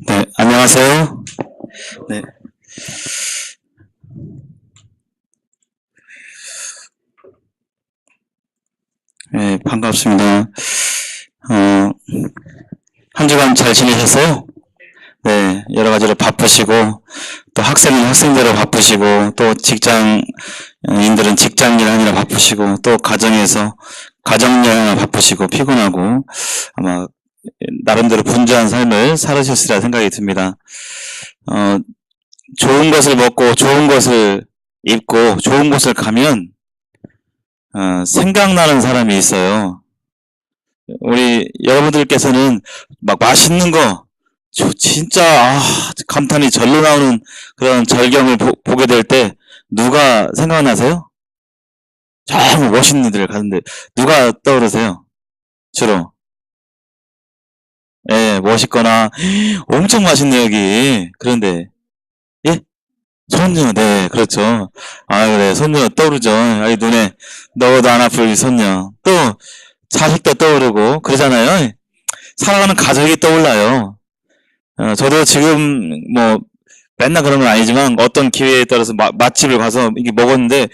네, 안녕하세요. 네, 네, 반갑습니다. 한 주간 잘 지내셨어요? 네, 여러 가지로 바쁘시고, 또 학생은 학생대로 바쁘시고, 또 직장인들은 직장일 하느라 바쁘시고, 또 가정에서 가정일 하느라 바쁘시고, 피곤하고, 아마 나름대로 분주한 삶을 살으셨으리라 생각이 듭니다. 좋은 것을 먹고, 좋은 것을 입고, 좋은 곳을 가면, 생각나는 사람이 있어요. 우리 여러분들께서는 막 맛있는 거, 진짜 감탄이 절로 나오는 그런 절경을 보게 될 때 누가 생각나세요? 정말 멋있는 데를 가는데 누가 떠오르세요? 주로. 예, 멋있거나 엄청 맛있네 여기. 그런데 예? 손녀, 네, 그렇죠. 아, 그래, 손녀 떠오르죠. 아이, 눈에 넣어도 안 아플 이 손녀. 또 자식도 떠오르고 그러잖아요. 사랑하는 가족이 떠올라요. 저도 지금 뭐 맨날 그런 건 아니지만 어떤 기회에 따라서 맛집을 가서 이게 먹었는데,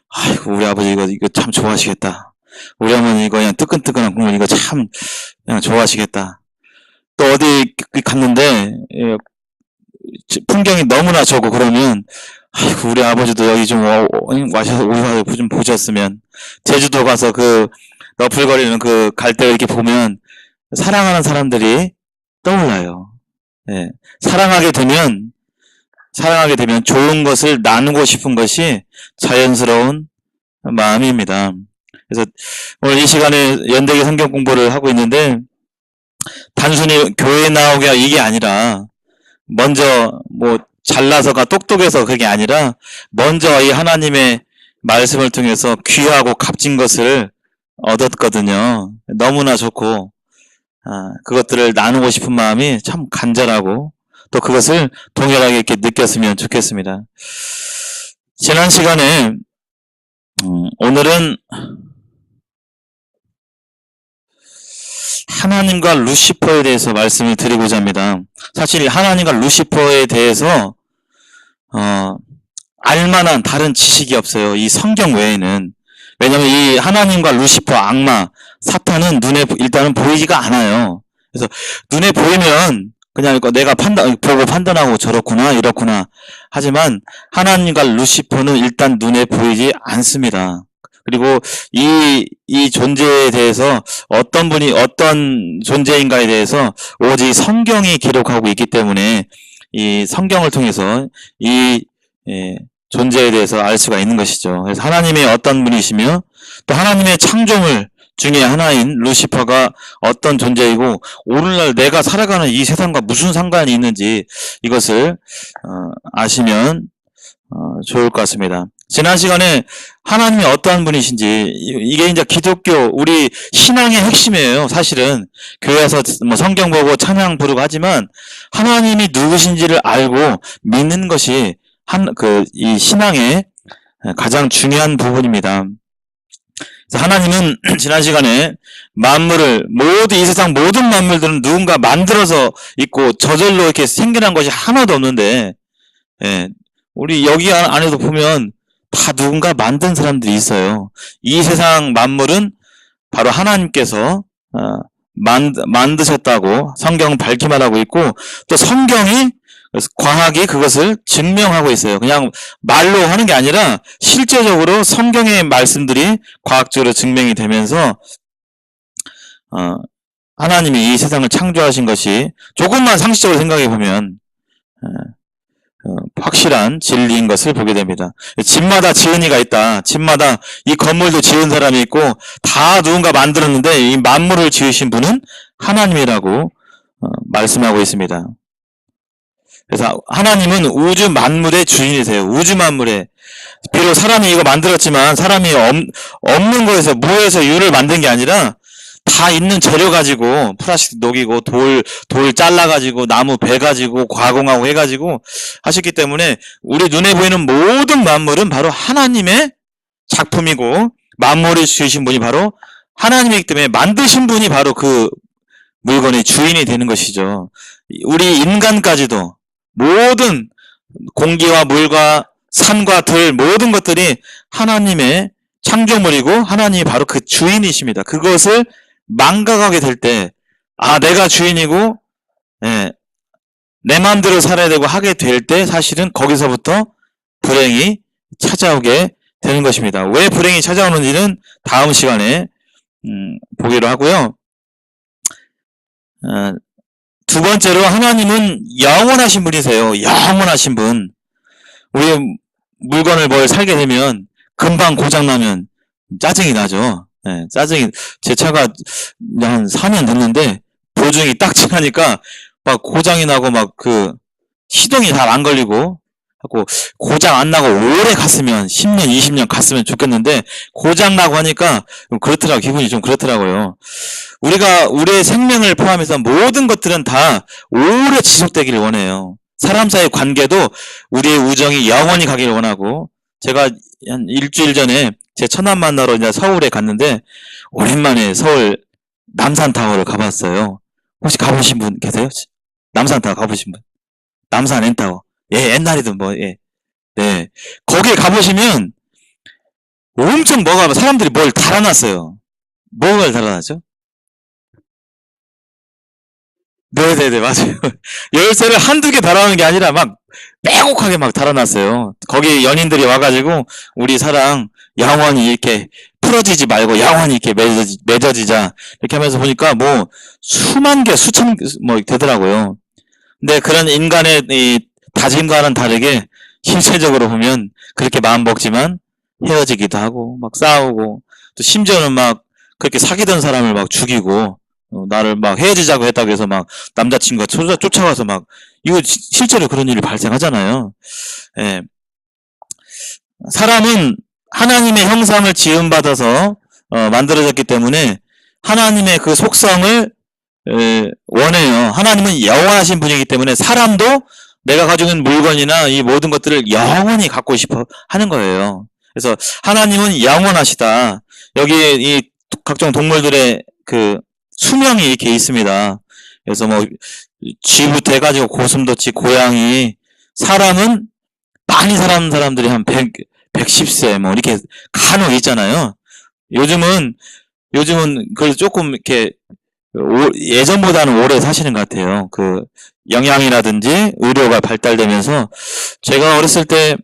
아이고 우리 아버지 이거 참 좋아하시겠다. 우리 어머니 이거 그냥 뜨끈뜨끈한 국물 이거 참 그냥 좋아하시겠다. 또 어디 갔는데 풍경이 너무나 좋고 그러면, 아이고 우리 아버지도 여기 좀 와셔서 우리 와서 좀 보셨으면. 제주도 가서 그 너풀거리는 그 갈대 이렇게 보면 사랑하는 사람들이 떠올라요. 예. 사랑하게 되면 좋은 것을 나누고 싶은 것이 자연스러운 마음입니다. 그래서 오늘 이 시간에 연대기 성경 공부를 하고 있는데, 단순히 교회 나오기가 이게 아니라, 먼저 뭐 잘나서가 똑똑해서 그게 아니라, 먼저 이 하나님의 말씀을 통해서 귀하고 값진 것을 얻었거든요. 너무나 좋고, 그것들을 나누고 싶은 마음이 참 간절하고, 또 그것을 동일하게 이렇게 느꼈으면 좋겠습니다. 지난 시간에 오늘은 하나님과 루시퍼에 대해서 말씀을 드리고자 합니다. 사실 하나님과 루시퍼에 대해서 알만한 다른 지식이 없어요. 이 성경 외에는. 왜냐하면 이 하나님과 루시퍼, 악마, 사탄은 눈에 일단은 보이지가 않아요. 그래서 눈에 보이면 그냥 내가 보고 판단하고 저렇구나, 이렇구나. 하지만 하나님과 루시퍼는 일단 눈에 보이지 않습니다. 그리고 이 존재에 대해서 어떤 분이 어떤 존재인가에 대해서 오직 성경이 기록하고 있기 때문에 이 성경을 통해서 이 존재에 대해서 알 수가 있는 것이죠. 그래서 하나님의 어떤 분이시며 또 하나님의 창조물 중에 하나인 루시퍼가 어떤 존재이고 오늘날 내가 살아가는 이 세상과 무슨 상관이 있는지 이것을 아시면 좋을 것 같습니다. 지난 시간에 하나님이 어떠한 분이신지, 이게 이제 기독교 우리 신앙의 핵심이에요. 사실은 교회에서 뭐 성경 보고 찬양 부르고 하지만 하나님이 누구신지를 알고 믿는 것이 이 신앙의 가장 중요한 부분입니다. 하나님은 지난 시간에 이 세상 모든 만물들은 누군가 만들어서 있고 저절로 이렇게 생겨난 것이 하나도 없는데, 우리 여기 안에도 보면 다 누군가 만든 사람들이 있어요. 이 세상 만물은 바로 하나님께서 만드셨다고 성경은 밝히 말하고 있고, 또 성경이 과학이 그것을 증명하고 있어요. 그냥 말로 하는 게 아니라 실제적으로 성경의 말씀들이 과학적으로 증명이 되면서 하나님이 이 세상을 창조하신 것이 조금만 상식적으로 생각해 보면 확실한 진리인 것을 보게 됩니다. 집마다 지은 이가 있다. 집마다 이 건물도 지은 사람이 있고 다 누군가 만들었는데 이 만물을 지으신 분은 하나님이라고 말씀하고 있습니다. 그래서 하나님은 우주 만물의 주인이세요. 우주 만물에. 비록 사람이 이거 만들었지만 사람이 없는 거에서 무에서 유를 만든 게 아니라 다 있는 재료 가지고 플라스틱 녹이고 돌 잘라가지고 나무 배 가지고 가공하고 해가지고 하셨기 때문에 우리 눈에 보이는 모든 만물은 바로 하나님의 작품이고 만물을 지으신 분이 바로 하나님이기 때문에 만드신 분이 바로 그 물건의 주인이 되는 것이죠. 우리 인간까지도 모든 공기와 물과 산과 들 모든 것들이 하나님의 창조물이고 하나님이 바로 그 주인이십니다. 그것을 망각하게 될 때, 아, 내가 주인이고, 예, 내 마음대로 살아야 되고 하게 될 때 사실은 거기서부터 불행이 찾아오게 되는 것입니다. 왜 불행이 찾아오는지는 다음 시간에 보기로 하고요. 두 번째로 하나님은 영원하신 분이세요. 영원하신 분. 우리 물건을 뭘 살게 되면 금방 고장나면 짜증이 나죠. 네, 짜증이, 제 차가 한 4년 됐는데 보증이 딱 지나니까 막 고장이 나고 막 그 시동이 잘 안 걸리고 하고, 고장 안 나고 오래 갔으면 10년, 20년 갔으면 좋겠는데 고장 나고 하니까 그렇더라고, 기분이 좀 그렇더라고요. 우리가 우리의 생명을 포함해서 모든 것들은 다 오래 지속되기를 원해요. 사람 사이의 관계도 우리의 우정이 영원히 가기를 원하고, 제가 한 일주일 전에 제 처남 만나러 이제 서울에 갔는데 오랜만에 서울 남산타워를 가봤어요. 혹시 가보신 분 계세요? 남산타워 가보신 분? 남산 N타워. 예, 옛날이든 뭐, 예. 네. 거기에 가보시면 엄청 사람들이 뭘 달아놨어요. 뭐가 달아놨죠? 네네네, 맞아요. 열쇠를 한두 개 달아놓은 게 아니라 막 빼곡하게 막 달아놨어요. 거기 연인들이 와가지고 우리 사랑 영원히 이렇게 풀어지지 말고 영원히 이렇게 맺어지자 이렇게 하면서 보니까 뭐 수만 개, 수천 개 뭐 되더라고요. 근데 그런 인간의 이 다짐과는 다르게 실체적으로 보면 그렇게 마음 먹지만 헤어지기도 하고 막 싸우고, 또 심지어는 막 그렇게 사귀던 사람을 막 죽이고, 나를 막 헤어지자고 했다고 해서 막 남자친구가 쫓아와서 막, 이거 실제로 그런 일이 발생하잖아요. 예. 사람은 하나님의 형상을 지음받아서 만들어졌기 때문에 하나님의 그 속성을 원해요. 하나님은 영원하신 분이기 때문에 사람도 내가 가지고 있는 물건이나 이 모든 것들을 영원히 갖고 싶어 하는 거예요. 그래서 하나님은 영원하시다. 여기에 이 각종 동물들의 그 수명이 이렇게 있습니다. 그래서 뭐 쥐부터 해가지고 고슴도치, 고양이, 사람은 많이 사는 사람들이 한 110세 뭐 이렇게 간혹 있잖아요. 요즘은 그래도 조금 이렇게 예전보다는 오래 사시는 것 같아요. 그 영양이라든지 의료가 발달되면서. 제가 어렸을 때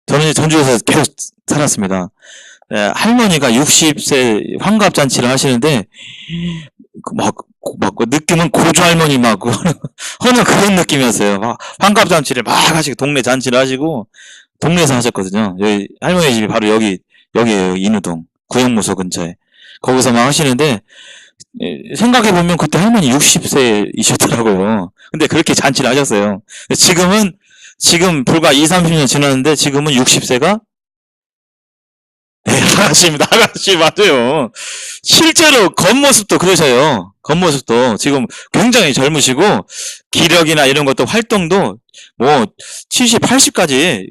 저는 전주에서 계속 살았습니다. 할머니가 60세 환갑잔치를 하시는데 막 느낌은 고조 할머니 막 하는 그런 느낌이었어요. 막 환갑잔치를 막 하시고 동네 잔치를 하시고, 동네에서 하셨거든요. 여기 할머니 집이 바로 여기에요. 인우동 구형무소 근처에. 거기서 막 하시는데 생각해보면 그때 할머니 60세이셨더라고요. 근데 그렇게 잔치를 하셨어요. 지금 불과 30년 지났는데 지금은 60세가 네, 아가씨 맞아요. 실제로 겉모습도 그러셔요. 겉모습도 지금 굉장히 젊으시고 기력이나 이런 것도 활동도 뭐 70, 80까지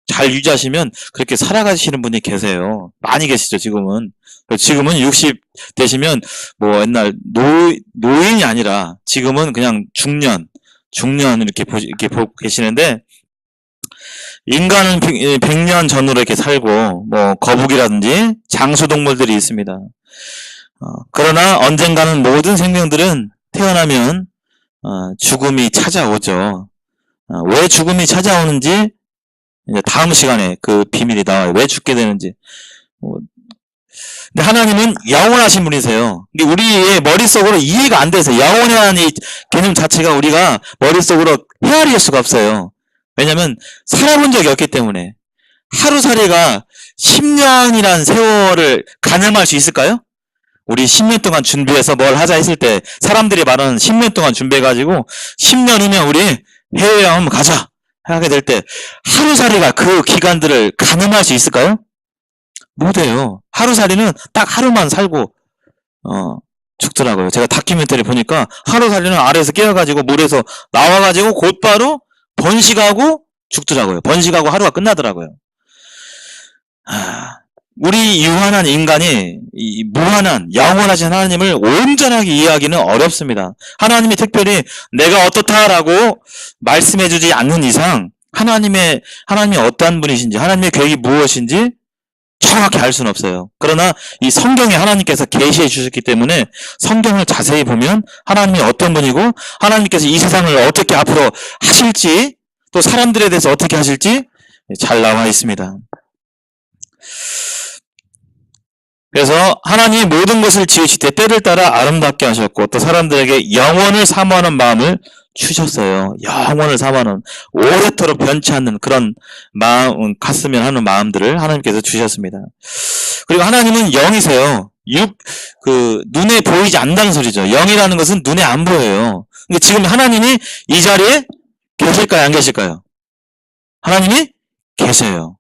잘 유지하시면 그렇게 살아가시는 분이 계세요. 많이 계시죠, 지금은. 60 되시면 뭐 옛날 노인이 아니라 지금은 그냥 중년 이렇게 보고 계시는데, 인간은 100년 전으로 이렇게 살고 뭐 거북이라든지 장수동물들이 있습니다. 그러나 언젠가는 모든 생명들은 태어나면 죽음이 찾아오죠. 왜 죽음이 찾아오는지 이제 다음 시간에 그 비밀이 나와요. 왜 죽게 되는지. 근데 하나님은 영원하신 분이세요. 우리의 머릿속으로 이해가 안 돼서, 영원이라는 이 개념 자체가 우리가 머릿속으로 헤아릴 수가 없어요. 왜냐면 살아본 적이 없기 때문에. 하루살이가 10년이란 세월을 가늠할 수 있을까요? 우리 10년 동안 준비해서 뭘 하자 했을 때 사람들이 말하는 10년 동안 준비해가지고 10년 후면 우리 해외여행 한번 가자 하게 될 때 하루살이가 그 기간들을 가늠할 수 있을까요? 못해요. 하루살이는 딱 하루만 살고 죽더라고요. 제가 다큐멘터리 보니까 하루살이는 아래에서 깨어가지고 물에서 나와가지고 곧바로 번식하고 죽더라고요. 번식하고 하루가 끝나더라고요. 우리 유한한 인간이 이 무한한 영원하신 하나님을 온전하게 이해하기는 어렵습니다. 하나님이 특별히 내가 어떻다라고 말씀해주지 않는 이상 하나님이 어떠한 분이신지 하나님의 계획이 무엇인지 정확히 알 수는 없어요. 그러나 이 성경에 하나님께서 계시해 주셨기 때문에 성경을 자세히 보면 하나님이 어떤 분이고 하나님께서 이 세상을 어떻게 앞으로 하실지 또 사람들에 대해서 어떻게 하실지 잘 나와 있습니다. 그래서 하나님이 모든 것을 지으시되 때를 따라 아름답게 하셨고 또 사람들에게 영원을 사모하는 마음을 주셨어요. 영원을 사모하는 오래도록 변치 않는 그런 마음 갔으면 하는 마음들을 하나님께서 주셨습니다. 그리고 하나님은 영이세요. 눈에 보이지 않는다는 소리죠. 영이라는 것은 눈에 안 보여요. 근데 지금 하나님이 이 자리에 계실까요? 안 계실까요? 하나님이 계세요.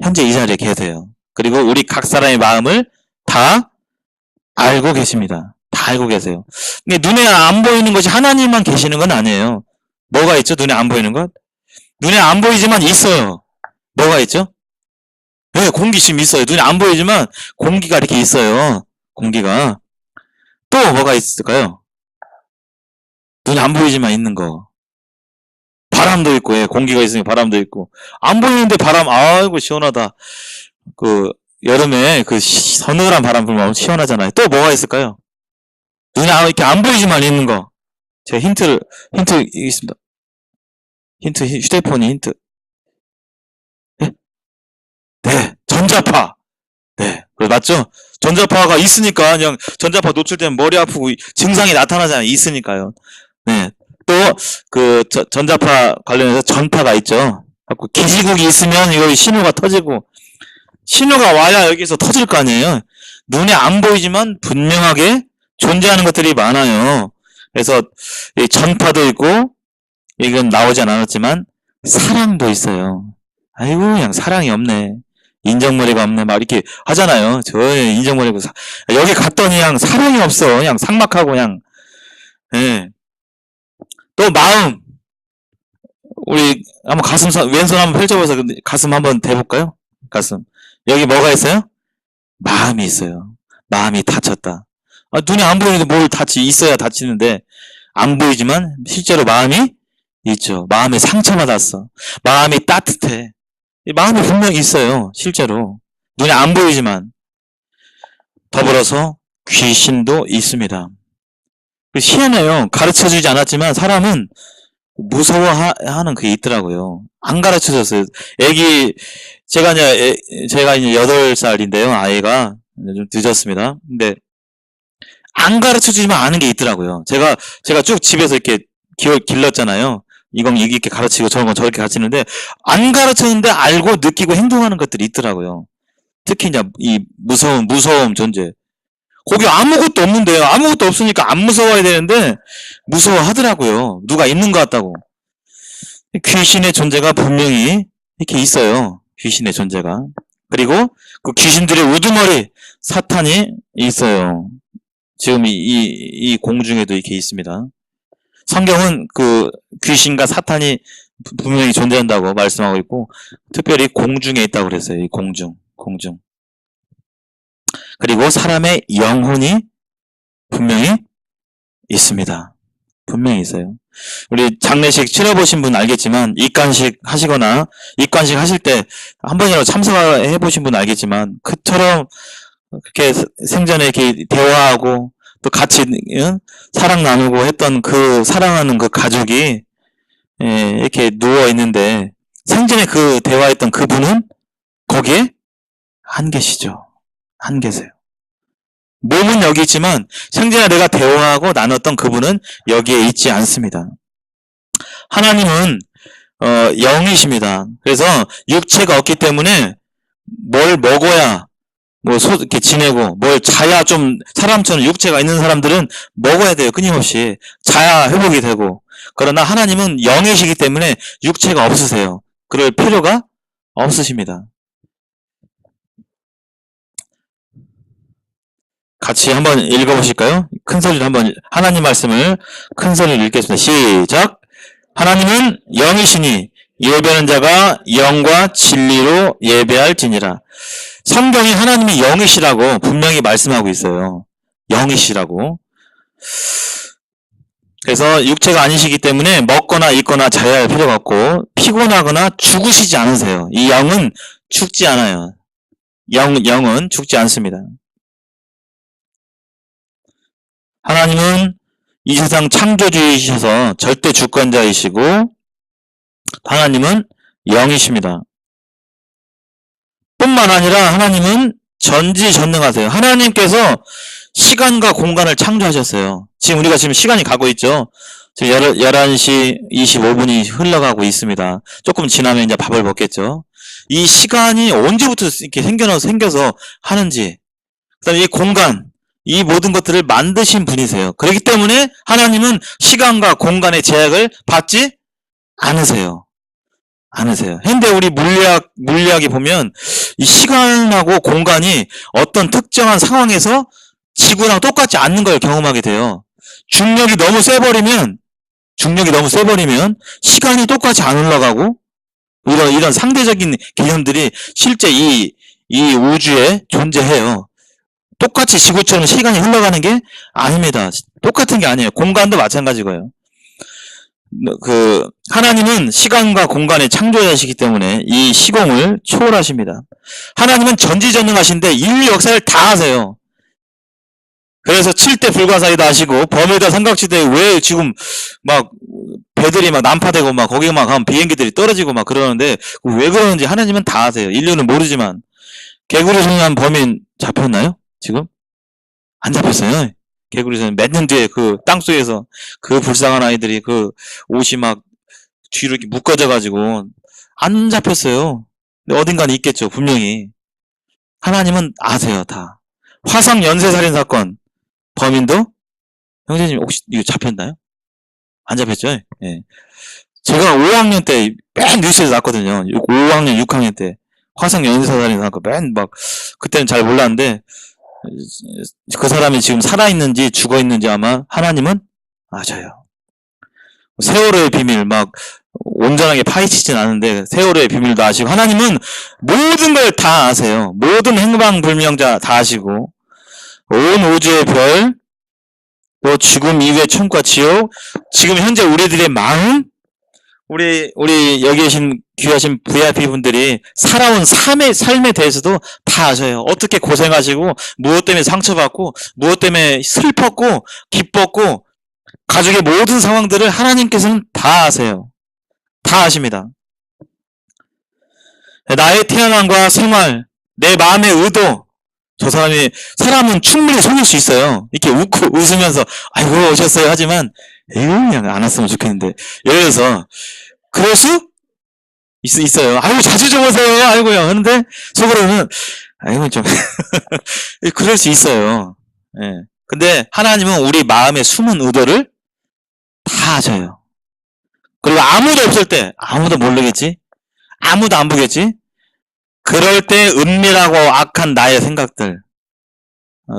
현재 이 자리에 계세요. 그리고 우리 각 사람의 마음을 다 알고 계십니다. 다 알고 계세요. 근데 눈에 안 보이는 것이 하나님만 계시는 건 아니에요. 뭐가 있죠? 눈에 안 보이는 것? 눈에 안 보이지만 있어요. 뭐가 있죠? 네, 공기심 있어요. 눈에 안 보이지만 공기가 이렇게 있어요. 공기가. 또 뭐가 있을까요? 눈에 안 보이지만 있는 거. 바람도 있고, 예, 공기가 있으니까 바람도 있고. 안 보이는데 바람, 아이고, 시원하다. 여름에 서늘한 바람 불면 시원하잖아요. 또 뭐가 있을까요? 눈에 이렇게 안 보이지만 있는 거. 제가 힌트 있습니다. 휴대폰이 힌트. 네? 네, 전자파. 네, 맞죠? 전자파가 있으니까 그냥 전자파 노출되면 머리 아프고 증상이 나타나잖아요. 있으니까요. 네. 또, 전자파 관련해서 전파가 있죠. 기지국이 있으면 여기 신호가 터지고, 신호가 와야 여기서 터질 거 아니에요. 눈에 안 보이지만 분명하게 존재하는 것들이 많아요. 그래서 이 전파도 있고 이건 나오진 않았지만 사랑도 있어요. 아이고 그냥 사랑이 없네. 인정머리가 없네. 막 이렇게 하잖아요. 저의 인정머리가 여기 갔더니 그냥 사랑이 없어. 그냥 삭막하고 그냥. 예. 또 마음. 우리 한번 왼손 한번 펼쳐보세요. 가슴 한번 대볼까요? 가슴. 여기 뭐가 있어요? 마음이 있어요. 마음이 다쳤다. 눈에 안 보이는데 있어야 다치는데, 안 보이지만 실제로 마음이 있죠. 마음에 상처받았어. 마음이 따뜻해. 마음이 분명히 있어요. 실제로. 눈에 안 보이지만. 더불어서 귀신도 있습니다. 희한해요. 가르쳐주지 않았지만 사람은 무서워하는 그게 있더라고요. 안 가르쳐줬어요. 제가 이제 8살인데요. 아이가 좀 늦었습니다. 근데 안 가르쳐주지만 아는 게 있더라고요. 제가 쭉 집에서 이렇게 길렀잖아요. 이건 이렇게 가르치고 저런 건 저렇게 가르치는데 안 가르쳤는데 알고 느끼고 행동하는 것들이 있더라고요. 특히 이제 이 무서움 존재. 거기 아무것도 없는데요. 아무것도 없으니까 안 무서워야 되는데 무서워하더라고요. 누가 있는 것 같다고. 귀신의 존재가 분명히 이렇게 있어요. 귀신의 존재가. 그리고 그 귀신들의 우두머리 사탄이 있어요. 지금 이 공중에도 이렇게 있습니다. 성경은 그 귀신과 사탄이 분명히 존재한다고 말씀하고 있고 특별히 공중에 있다고 그랬어요. 이 공중. 그리고 사람의 영혼이 분명히 있습니다. 분명히 있어요. 우리 장례식 치러보신 분 알겠지만 입관식 하시거나 입관식 하실 때 한 번이라도 참석해 보신 분 알겠지만 그처럼 그렇게 생전에 이렇게 대화하고 또 같이 사랑 나누고 했던 그 사랑하는 그 가족이 이렇게 누워 있는데 생전에 그 대화했던 그분은 거기에 안 계시죠. 안 계세요. 몸은 여기 있지만 생전에 내가 대화하고 나눴던 그분은 여기에 있지 않습니다. 하나님은 영이십니다. 그래서 육체가 없기 때문에 뭘 먹어야 이렇게 지내고 뭘 자야 좀 사람처럼 육체가 있는 사람들은 먹어야 돼요. 끊임없이 자야 회복이 되고. 그러나 하나님은 영이시기 때문에 육체가 없으세요. 그럴 필요가 없으십니다. 같이 한번 읽어보실까요? 큰 소리로 한번 하나님 말씀을 큰 소리로 읽겠습니다. 시작. 하나님은 영이시니 예배하는 자가 영과 진리로 예배할지니라. 성경이 하나님이 영이시라고 분명히 말씀하고 있어요. 영이시라고. 그래서 육체가 아니시기 때문에 먹거나 입거나 자야 할 필요가 없고 피곤하거나 죽으시지 않으세요. 이 영은 죽지 않아요. 영은 죽지 않습니다. 하나님은 이 세상 창조주이셔서 절대 주권자이시고 하나님은 영이십니다. 뿐만 아니라 하나님은 전지전능하세요. 하나님께서 시간과 공간을 창조하셨어요. 우리가 지금 시간이 가고 있죠. 지금 11시 25분이 흘러가고 있습니다. 조금 지나면 이제 밥을 먹겠죠. 이 시간이 언제부터 이렇게 생겨서 하는지, 그다음에 이 공간, 이 모든 것들을 만드신 분이세요. 그렇기 때문에 하나님은 시간과 공간의 제약을 받지 않으세요. 근데 우리 물리학이 보면 이 시간하고 공간이 어떤 특정한 상황에서 지구랑 똑같지 않는 걸 경험하게 돼요. 중력이 너무 세버리면 시간이 똑같이 안 올라가고 이런 상대적인 개념들이 실제 이 우주에 존재해요. 똑같이 지구처럼 시간이 흘러가는 게 아닙니다. 똑같은 게 아니에요. 공간도 마찬가지고요. 하나님은 시간과 공간의 창조자이시기 때문에 이 시공을 초월하십니다. 하나님은 전지전능하신데 인류 역사를 다 아세요. 그래서 7대 불가사의다 하시고 버뮤다 삼각지대에 왜 지금 막 배들이 막 난파되고 막 거기 막 가면 비행기들이 떨어지고 막 그러는데 왜 그러는지 하나님은 다 아세요. 인류는 모르지만 개구리 손이한 범인 잡혔나요? 지금? 안 잡혔어요. 개구리선 몇 년 뒤에 그 땅속에서 그 불쌍한 아이들이 그 옷이 막 뒤로 이렇게 묶어져가지고 안 잡혔어요. 근데 어딘가는 있겠죠, 분명히. 하나님은 아세요, 다. 화성 연쇄살인 사건 범인도 형제님 혹시 이거 잡혔나요? 안 잡혔죠? 예. 제가 5학년 때 맨 뉴스에서 났거든요. 5학년, 6학년 때 화성 연쇄살인 사건 맨 그때는 잘 몰랐는데. 그 사람이 지금 살아있는지 죽어있는지 아마 하나님은 아셔요. 세월호의 비밀 온전하게 파헤치진 않은데 세월호의 비밀도 아시고 하나님은 모든 걸 다 아세요. 모든 행방불명자 다 아시고 온 우주의 별, 또 죽음 이후의 천국과 지옥, 지금 현재 우리들의 마음, 우리 여기 계신 귀하신 VIP 분들이 살아온 삶에 대해서도 다 아셔요. 어떻게 고생하시고 무엇 때문에 상처받고 무엇 때문에 슬펐고 기뻤고 가족의 모든 상황들을 하나님께서는 다 아세요. 다 아십니다. 나의 태어남과 생활, 내 마음의 의도, 사람은 충분히 속일 수 있어요. 이렇게 웃고 웃으면서 아이고 오셨어요 하지만 그냥 안 왔으면 좋겠는데 예를 들어서 그럴 수 있어요. 아이고 자주 좀 오세요. 아이고요. 하는데 속으로는 아이고 좀 그럴 수 있어요. 예. 근데 하나님은 우리 마음의 숨은 의도를 다 아셔요. 그리고 아무도 없을 때 아무도 모르겠지. 아무도 안 보겠지. 그럴 때 은밀하고 악한 나의 생각들,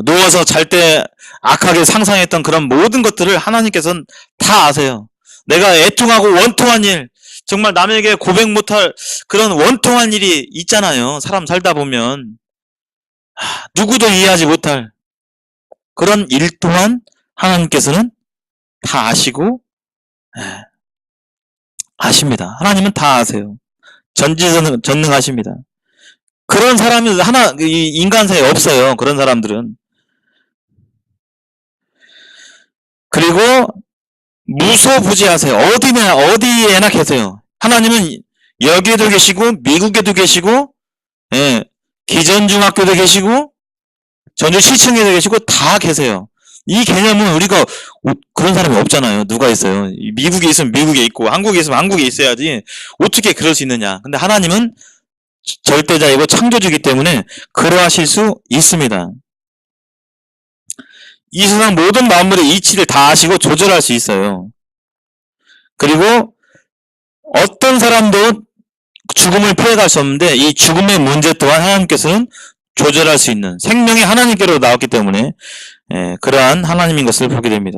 누워서 잘 때 악하게 상상했던 그런 모든 것들을 하나님께서는 다 아세요. 내가 애통하고 원통한 일, 정말 남에게 고백 못할 그런 원통한 일이 있잖아요. 사람 살다 보면 누구도 이해하지 못할 그런 일 또한 하나님께서는 다 아시고 아십니다. 하나님은 다 아세요. 전지전능하십니다. 그런 사람이 이 인간사에 없어요. 그런 사람들은. 그리고 무소부지하세요. 어디에나 계세요. 하나님은 여기에도 계시고 미국에도 계시고 기전중학교도 계시고 전주시청에도 계시고 다 계세요. 이 개념은 우리가 그런 사람이 없잖아요. 누가 있어요. 미국에 있으면 미국에 있고 한국에 있으면 한국에 있어야지 어떻게 그럴 수 있느냐. 근데 하나님은 절대자이고 창조주기 때문에 그러하실 수 있습니다. 이 세상 모든 만물의 이치를 다 아시고 조절할 수 있어요. 그리고 어떤 사람도 죽음을 피해갈 수 없는데 이 죽음의 문제 또한 하나님께서는 조절할 수 있는 생명이 하나님께로 나왔기 때문에 그러한 하나님인 것을 보게 됩니다.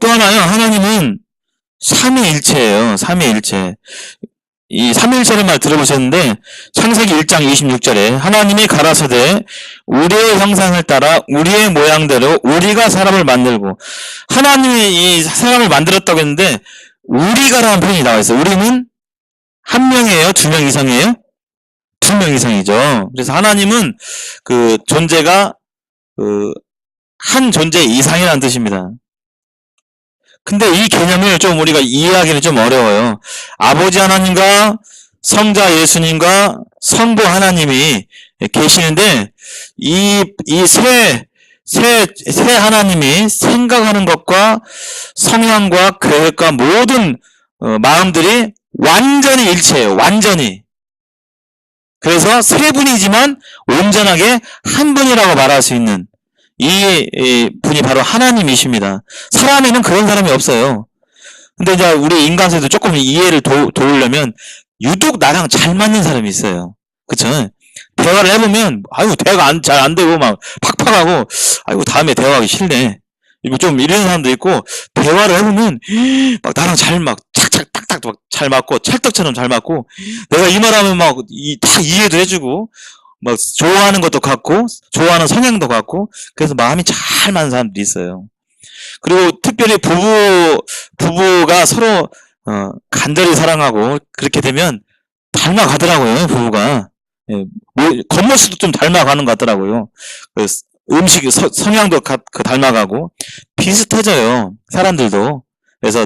또 하나요. 하나님은 삼위일체예요. 삼위일체. 이 삼위일체라는 말 들어보셨는데 창세기 1장 26절에 하나님이 가라사대 우리의 형상을 따라 우리의 모양대로 우리가 사람을 만들고, 하나님이 이 사람을 만들었다고 했는데 우리가라는 표현이 나와 있어요. 우리는 한 명이에요? 두 명 이상이에요? 두 명 이상이죠. 그래서 하나님은 그 존재가 한 존재 이상이라는 뜻입니다. 근데 이 개념을 좀 우리가 이해하기는 좀 어려워요. 아버지 하나님과 성자 예수님과 성부 하나님이 계시는데 이 세 하나님이 생각하는 것과 성향과 계획과 모든 마음들이 완전히 일체예요. 완전히. 그래서 세 분이지만 온전하게 한 분이라고 말할 수 있는 이 분이 바로 하나님이십니다. 사람에는 그런 사람이 없어요. 근데 이제 우리 인간세도 조금 이해를 도우려면 유독 나랑 잘 맞는 사람이 있어요. 그쵸? 대화를 해보면 아이고 대화가 잘 안 되고 막 팍팍하고 아이고 다음에 대화하기 싫네. 좀 이런 사람도 있고, 대화를 해보면 막 나랑 잘 막 착착 딱딱 막 잘 맞고 찰떡처럼 잘 맞고, 내가 이 말하면 막 다 이해도 해주고 막 좋아하는 것도 같고 좋아하는 성향도 같고, 그래서 마음이 잘 맞는 사람들이 있어요. 그리고 특별히 부부가 서로 간절히 사랑하고 그렇게 되면 닮아가더라고요. 부부가 겉모습도 좀 닮아가는 것 같더라고요. 음식 성향도 닮아가고 비슷해져요. 사람들도. 그래서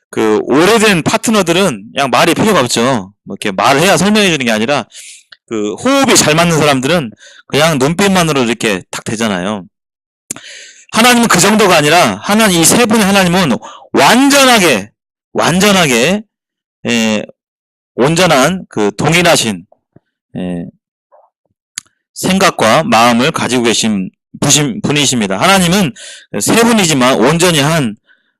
그 오래된 파트너들은 그냥 말이 필요가 없죠. 뭐 이렇게 말을 해야 설명해 주는 게 아니라 그 호흡이 잘 맞는 사람들은 그냥 눈빛만으로 이렇게 딱 되잖아요. 하나님은 그 정도가 아니라 이 세 분의 하나님은 완전하게 온전한 그 동일하신 생각과 마음을 가지고 계신 분이십니다. 하나님은 세 분이지만 온전히 한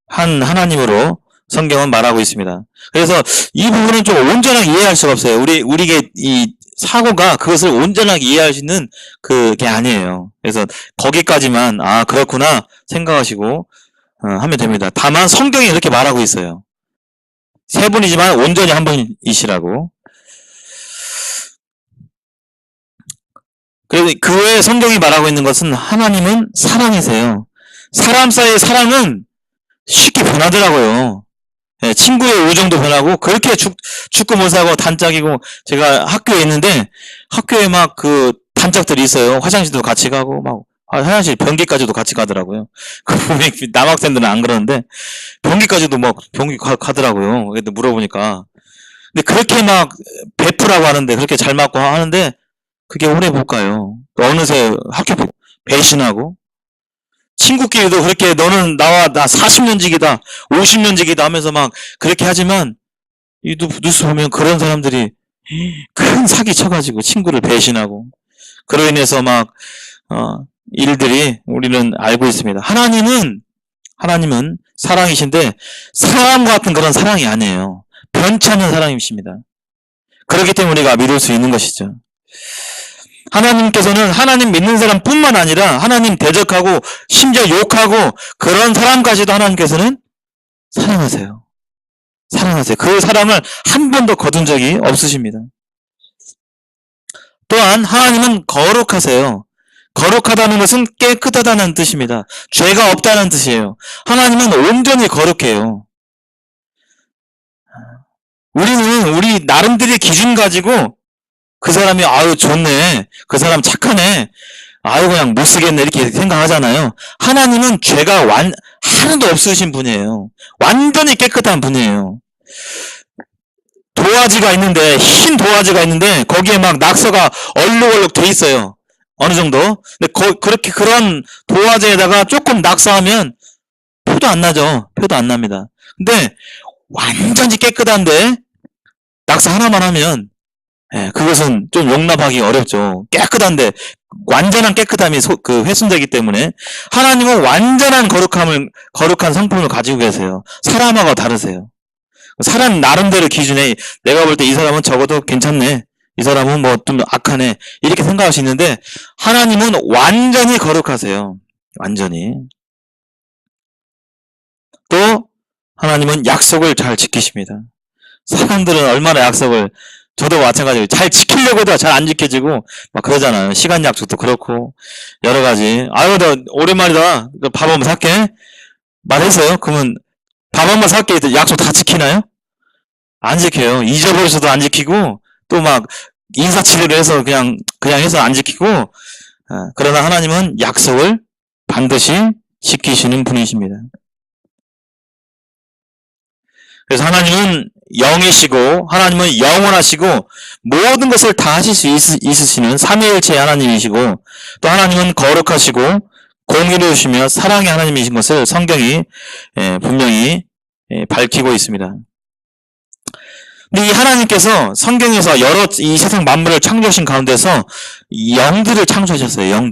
하나님으로 성경은 말하고 있습니다. 그래서 이 부분은 좀 온전하게 이해할 수가 없어요. 우리의 이 사고가 그것을 온전하게 이해할 수 있는 그게 아니에요. 그래서 거기까지만 그렇구나 생각하시고 하면 됩니다. 다만 성경이 이렇게 말하고 있어요. 세 분이지만 온전히 한 분이시라고. 그래서 그 외에 성경이 말하고 있는 것은 하나님은 사랑이세요. 사람 사이의 사랑은 쉽게 변하더라고요. 친구의 우정도 변하고, 그렇게 축구 못하고 단짝이고, 제가 학교에 있는데 학교에 막 그 단짝들이 있어요. 화장실도 같이 가고 막 화장실 변기까지도 같이 가더라고요. 그 남학생들은 안 그러는데 변기까지도 막 변기 가더라고요. 그래도 물어보니까. 근데 그렇게 막 베프라고 하는데, 그렇게 잘 맞고 하는데 그게 오래 못 가요. 어느새 학교 배신하고, 친구끼리도 그렇게 너는 나 40년지기다 50년지기다 하면서 막 그렇게 하지만 이 뉴스 보면 그런 사람들이 큰 사기 쳐가지고 친구를 배신하고, 그로 인해서 막 일들이 우리는 알고 있습니다. 하나님은 사랑이신데 사람 같은 그런 사랑이 아니에요. 변치 않는 사랑이십니다. 그렇기 때문에 우리가 믿을 수 있는 것이죠. 하나님께서는 하나님 믿는 사람뿐만 아니라 하나님 대적하고 심지어 욕하고 그런 사람까지도 하나님께서는 사랑하세요. 그 사랑을 한 번도 거둔 적이 없으십니다. 또한 하나님은 거룩하세요. 거룩하다는 것은 깨끗하다는 뜻입니다. 죄가 없다는 뜻이에요. 하나님은 온전히 거룩해요. 우리는 우리 나름대로의 기준 가지고 그 사람이 좋네, 그 사람 착하네, 그냥 못 쓰겠네 이렇게 생각하잖아요. 하나님은 죄가 하나도 없으신 분이에요. 완전히 깨끗한 분이에요. 도화지가 있는데, 흰 도화지가 있는데 거기에 막 낙서가 얼룩얼룩 돼 있어요. 어느 정도. 근데 그렇게 그런 도화지에다가 조금 낙서하면 표도 안 나죠. 표도 안 납니다. 근데 완전히 깨끗한데 낙서 하나만 하면 그것은 좀 용납하기 어렵죠. 깨끗한데 완전한 깨끗함이 훼손되기 때문에 하나님은 완전한 거룩한 성품을 가지고 계세요. 사람하고 다르세요. 사람 나름대로 기준에 내가 볼 때 이 사람은 적어도 괜찮네, 이 사람은 뭐 좀 악하네 이렇게 생각할 수 있는데 하나님은 완전히 거룩하세요. 완전히. 또 하나님은 약속을 잘 지키십니다. 사람들은 얼마나 약속을, 저도 마찬가지로 잘 지키려고 해도 잘 안 지켜지고 막 그러잖아요. 시간 약속도 그렇고 여러 가지. 아유, 나 오랜만이다. 밥 한번 살게. 말했어요. 그러면 밥 한번 살게. 약속 다 지키나요? 안 지켜요. 잊어버려서도 안 지키고 또 막 인사치레를 해서 그냥 해서 안 지키고. 그러나 하나님은 약속을 반드시 지키시는 분이십니다. 그래서 하나님은 영이시고 하나님은 영원하시고 모든 것을 다 하실 수 있으시는 삼위일체의 하나님이시고 또 하나님은 거룩하시고 공의로우시며 사랑의 하나님이신 것을 성경이 분명히 밝히고 있습니다. 근데 이 하나님께서 성경에서 여러 이 세상 만물을 창조하신 가운데서 영들을 창조하셨어요.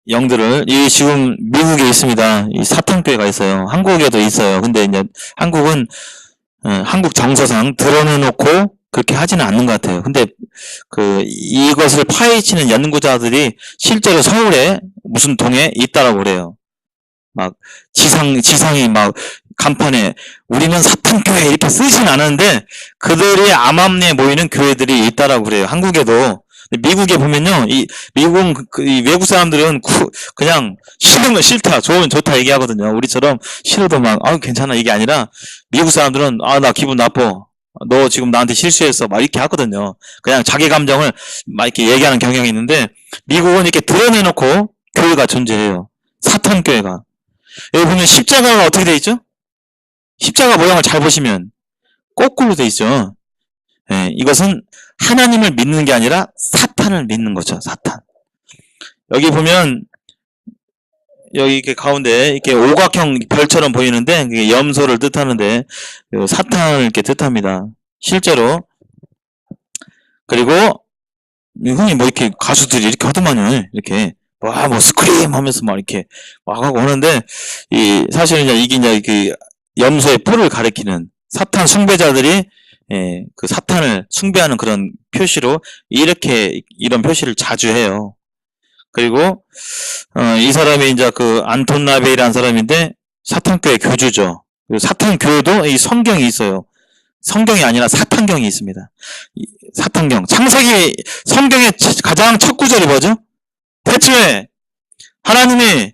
영들을 지금 미국에 있습니다. 이 사탄교회가 있어요. 한국에도 있어요. 근데 이제 한국은 한국 정서상 드러내놓고 그렇게 하지는 않는 것 같아요. 근데 이것을 파헤치는 연구자들이 실제로 서울에 무슨 동에 있다라고 그래요. 막 지상이 막 간판에 우리는 사탄교회 이렇게 쓰진 않았는데 그들이 암암리에 모이는 교회들이 있다라고 그래요. 한국에도. 미국에 보면요, 미국은 이 외국 사람들은 그냥 싫으면 싫다, 좋으면 좋다 얘기하거든요. 우리처럼 싫어도 막, 괜찮아 이게 아니라 미국 사람들은 나 기분 나빠. 너 지금 나한테 실수했어. 막 이렇게 하거든요. 그냥 자기 감정을 막 이렇게 얘기하는 경향이 있는데 미국은 이렇게 드러내놓고 교회가 존재해요. 사탄교회가. 여기 보면 십자가가 어떻게 돼 있죠? 십자가 모양을 잘 보시면 거꾸로 돼 있죠. 이것은 하나님을 믿는 게 아니라 사탄을 믿는 거죠. 사탄. 여기 보면 여기 이렇게 가운데 이렇게 오각형 별처럼 보이는데 그게 염소를 뜻하는데 사탄을 이렇게 뜻합니다. 실제로. 그리고 흔히 뭐 이렇게 가수들이 이렇게 하더만요. 이렇게 뭐 스크림 하면서 막 이렇게 막 하고 오는데 사실은 이게 이제 염소의 뿔을 가리키는 사탄 숭배자들이 그 사탄을 숭배하는 그런 표시로 이런 표시를 자주 해요. 그리고 이 사람이 이제 안톤 라벨이라는 사람인데 사탄교회 교주죠. 사탄교회도 이 성경이 있어요. 성경이 아니라 사탄경이 있습니다. 사탄경. 창세기 성경의 가장 첫 구절이 뭐죠? 태초에 하나님이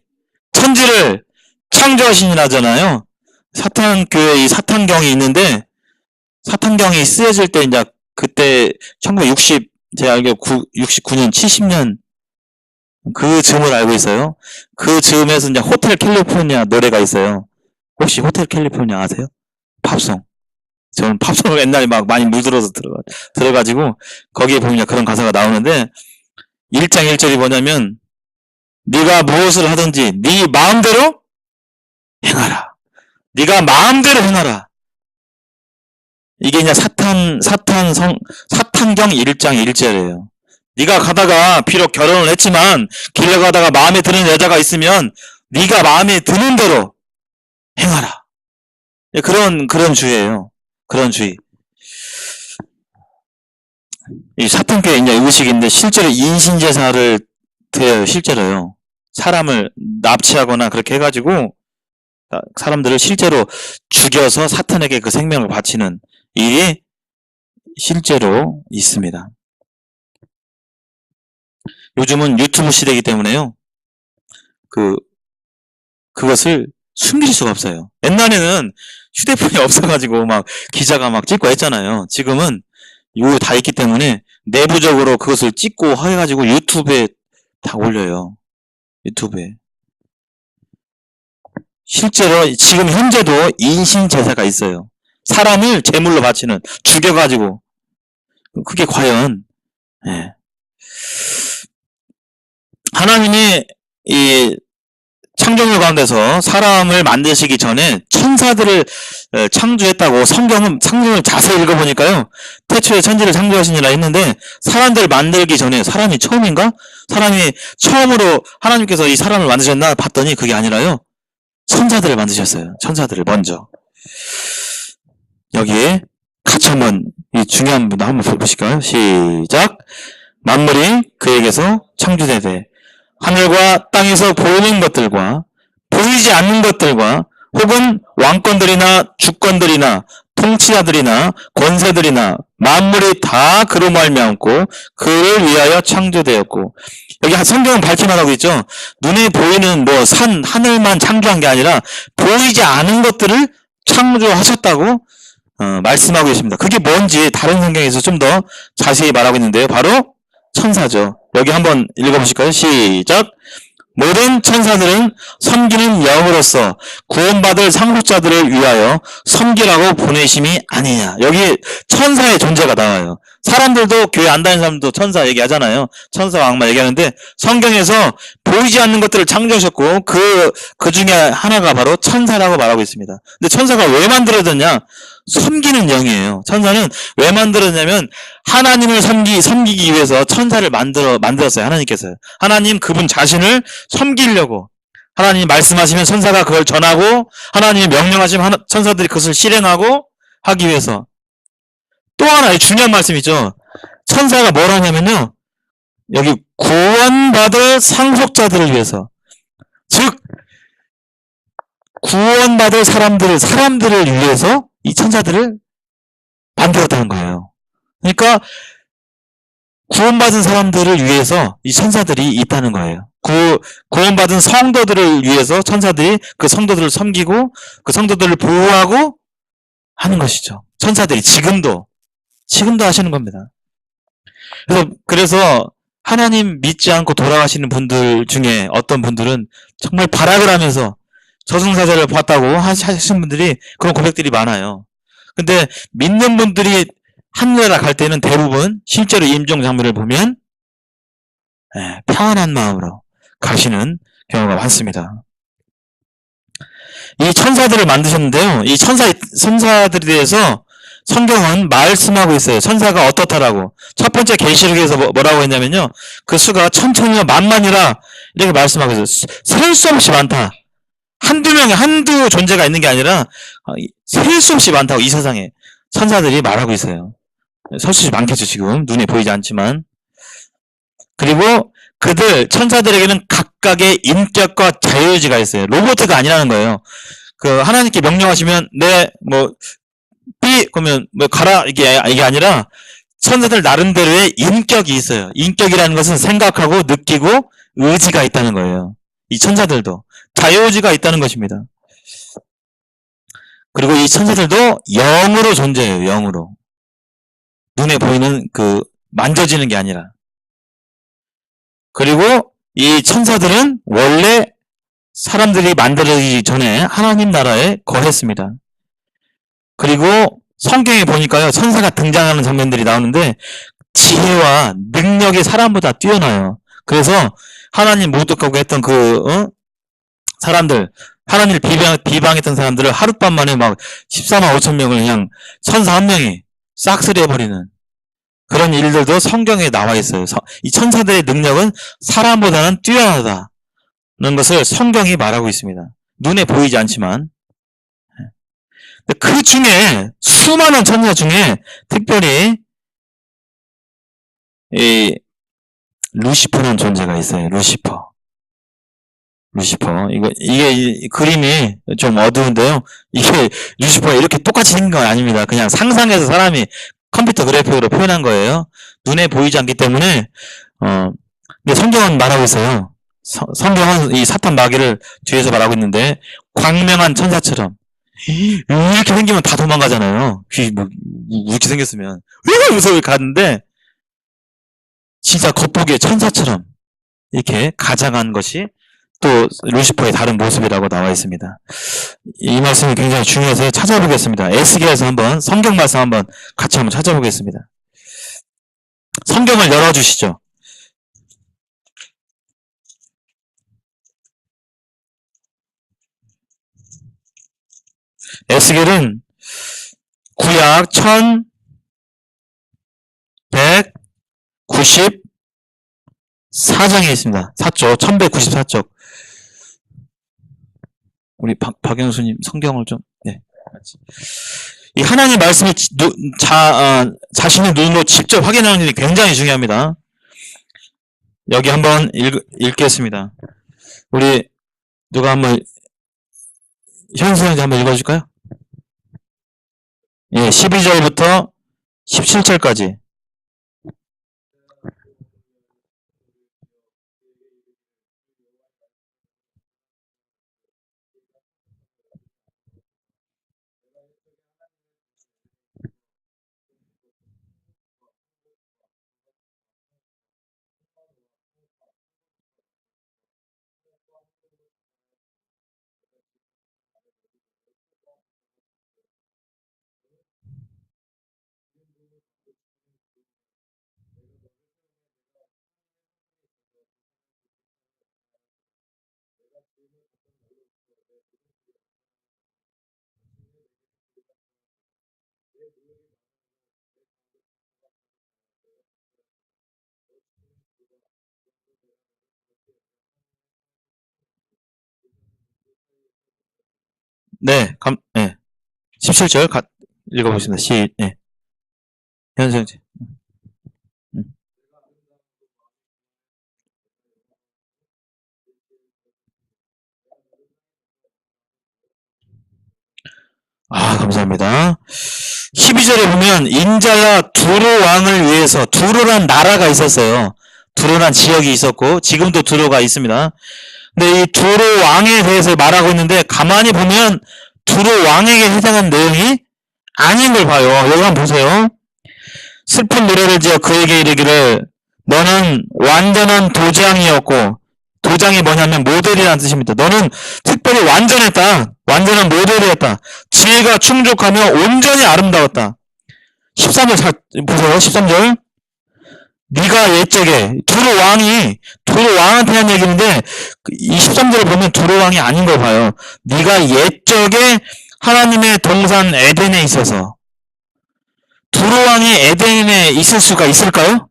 천지를 창조하시니라잖아요. 사탄교회 이 사탄경이 있는데 사탄경이 쓰여질 때 이제 그때 1960 제가 알기로 69년 70년 그 즈음을 알고 있어요. 그 즈음에서 이제 호텔 캘리포니아 노래가 있어요. 혹시 호텔 캘리포니아 아세요? 팝송. 저는 팝송을 옛날에 막 많이 물들어서 들어가지고 거기에 보면 그런 가사가 나오는데 1장 1절이 뭐냐면 네가 무엇을 하든지 네 마음대로 행하라. 네가 마음대로 행하라. 이게 이제 사탄경 1장 1절이에요. 네가 가다가 비록 결혼을 했지만 길에 가다가 마음에 드는 여자가 있으면 네가 마음에 드는 대로 행하라. 그런 주의예요. 그런 주의. 이 사탄교회 이제 의식인데 실제로 인신제사를 드려요. 실제로요. 사람을 납치하거나 그렇게 해가지고 사람들을 실제로 죽여서 사탄에게 그 생명을 바치는 일이 실제로 있습니다. 요즘은 유튜브 시대이기 때문에요. 그것을 숨길 수가 없어요. 옛날에는 휴대폰이 없어가지고 막 기자가 막 찍고 했잖아요. 지금은 이거 다 있기 때문에 내부적으로 그것을 찍고 해가지고 유튜브에 다 올려요. 유튜브에. 실제로 지금 현재도 인신제사가 있어요. 사람을 제물로 바치는, 죽여가지고. 그게 과연, 하나님이 이 창조물 가운데서 사람을 만드시기 전에 천사들을 창조했다고 성경을 자세히 읽어보니까요. 태초에 천지를 창조하시니라 했는데 사람들을 만들기 전에 사람이 처음인가? 사람이 처음으로 하나님께서 이 사람을 만드셨나 봤더니 그게 아니라요. 천사들을 만드셨어요. 천사들을 먼저. 여기에 같이 한번 이 중요한 부분 한번 보실까요? 시작. 만물이 그에게서 창조되되 하늘과 땅에서 보이는 것들과 보이지 않는 것들과 혹은 왕권들이나 주권들이나 통치자들이나 권세들이나 만물이 다 그로 말미암고 그를 위하여 창조되었고, 여기 성경은 밝게 말하고 있죠. 눈에 보이는 뭐 산, 하늘만 창조한 게 아니라 보이지 않은 것들을 창조하셨다고 말씀하고 있습니다. 그게 뭔지 다른 성경에서 좀 더 자세히 말하고 있는데요. 바로 천사죠. 여기 한번 읽어보실까요? 시작. 모든 천사들은 섬기는 영으로서 구원받을 상속자들을 위하여 섬기라고 보내심이 아니냐. 여기 천사의 존재가 나와요. 사람들도, 교회 안 다니는 사람도 천사 얘기하잖아요. 천사와 악마 얘기하는데, 성경에서 보이지 않는 것들을 창조하셨고 그 중에 하나가 바로 천사라고 말하고 있습니다. 근데 천사가 왜 만들어졌냐? 섬기는 영이에요. 천사는 왜 만들었냐면 하나님을 섬기기 위해서 천사를 만들었어요. 하나님께서. 하나님 그분 자신을 섬기려고. 하나님이 말씀하시면 천사가 그걸 전하고, 하나님이 명령하시면 천사들이 그것을 실행하고 하기 위해서. 또 하나 중요한 말씀이죠. 천사가 뭘 하냐면요, 여기 구원받을 상속자들을 위해서, 즉 구원받을 사람들을 위해서 이 천사들을 만들었다는 거예요. 그러니까 구원받은 사람들을 위해서 이 천사들이 있다는 거예요. 구원받은 성도들을 위해서 천사들이 그 성도들을 섬기고 그 성도들을 보호하고 하는 것이죠. 천사들이 지금도 하시는 겁니다. 그래서 하나님 믿지 않고 돌아가시는 분들 중에 어떤 분들은 정말 발악을 하면서 저승사자를 봤다고 하시는 분들이, 그런 고백들이 많아요. 근데 믿는 분들이 하늘나라 갈 때는 대부분 실제로 임종 장면을 보면 평안한 마음으로 가시는 경우가 많습니다. 이 천사들을 만드셨는데요, 이 천사들에 대해서 성경은 말씀하고 있어요. 천사가 어떻다라고. 첫 번째 계시록에서 뭐라고 했냐면요, 그 수가 천천히와 만만이라 이렇게 말씀하고 있어요. 셀 수 없이 많다. 한두 존재가 있는 게 아니라 셀 수 없이 많다고 이 세상에 천사들이 말하고 있어요. 셀 수 없이 많겠죠, 지금. 눈에 보이지 않지만. 그리고 천사들에게는 각각의 인격과 자유의지가 있어요. 로봇가 아니라는 거예요. 하나님께 명령하시면, 그러면 가라, 이게 아니라 천사들 나름대로의 인격이 있어요. 인격이라는 것은 생각하고 느끼고 의지가 있다는 거예요. 이 천사들도 자유의지가 있다는 것입니다. 그리고 이 천사들도 영으로 존재해요. 영으로. 눈에 보이는 만져지는 게 아니라. 그리고 이 천사들은 원래 사람들이 만들어지기 전에 하나님 나라에 거했습니다. 그리고 성경에 보니까요, 천사가 등장하는 장면들이 나오는데 지혜와 능력이 사람보다 뛰어나요. 그래서 하나님 모독하고 했던 사람들, 하나님을 비방했던 사람들을 하룻밤 만에 막 14만 5천 명을 그냥 천사 한 명이 싹쓸이 해버리는 그런 일들도 성경에 나와 있어요. 이 천사들의 능력은 사람보다는 뛰어나다는 것을 성경이 말하고 있습니다. 눈에 보이지 않지만. 그 중에 수많은 천사 중에 특별히 이 루시퍼라는 존재가 있어요. 루시퍼. 이게 그림이 좀 어두운데요. 이게 루시퍼가 이렇게 똑같이 생긴 건 아닙니다. 그냥 상상해서 사람이 컴퓨터 그래픽으로 표현한 거예요. 눈에 보이지 않기 때문에, 근데 성경은 말하고 있어요. 성경은 이 사탄 마귀를 뒤에서 말하고 있는데, 광명한 천사처럼, 이렇게 생기면 다 도망가잖아요. 이렇게 생겼으면. 왜 무서워 가는데, 진짜 겉보기에 천사처럼 이렇게 가장한 것이 또 루시퍼의 다른 모습이라고 나와 있습니다. 이 말씀이 굉장히 중요해서 찾아보겠습니다. 에스겔에서 성경 말씀 같이 찾아보겠습니다. 성경을 열어주시죠. 에스겔은 구약 1194장에 있습니다. 1194쪽. 우리 박영수님 성경을 좀, 이 하나님 말씀을 자신의 눈으로 직접 확인하는 일이 굉장히 중요합니다. 여기 한번 읽겠습니다. 우리 누가 한번 현수형제 한번 읽어줄까요? 예, 12절부터 17절까지. 네, 네. 17절 읽어보겠습니다. 네. 현수형제. 음. 감사합니다. 12절에 보면 인자야 두로 왕을 위해서, 두로란 나라가 있었어요. 두로란 지역이 있었고 지금도 두로가 있습니다. 근데 이 두로 왕에 대해서 말하고 있는데 가만히 보면 두로 왕에게 해당하는 내용이 아닌 걸 봐요. 여기 한번 보세요. 슬픈 노래를 지어 그에게 이르기를 너는 완전한 도장이었고, 도장이 뭐냐면 모델이라는 뜻입니다. 너는 특별히 완전했다. 완전한 모델이었다. 지혜가 충족하며 온전히 아름다웠다. 13절 잘 보세요. 13절. 네가 옛적에 두로 왕한테 한 얘기인데 이 13절을 보면 두로 왕이 아닌 걸 봐요. 네가 옛적에 하나님의 동산 에덴에 있어서. 두로 왕이 에덴에 있을 수가 있을까요?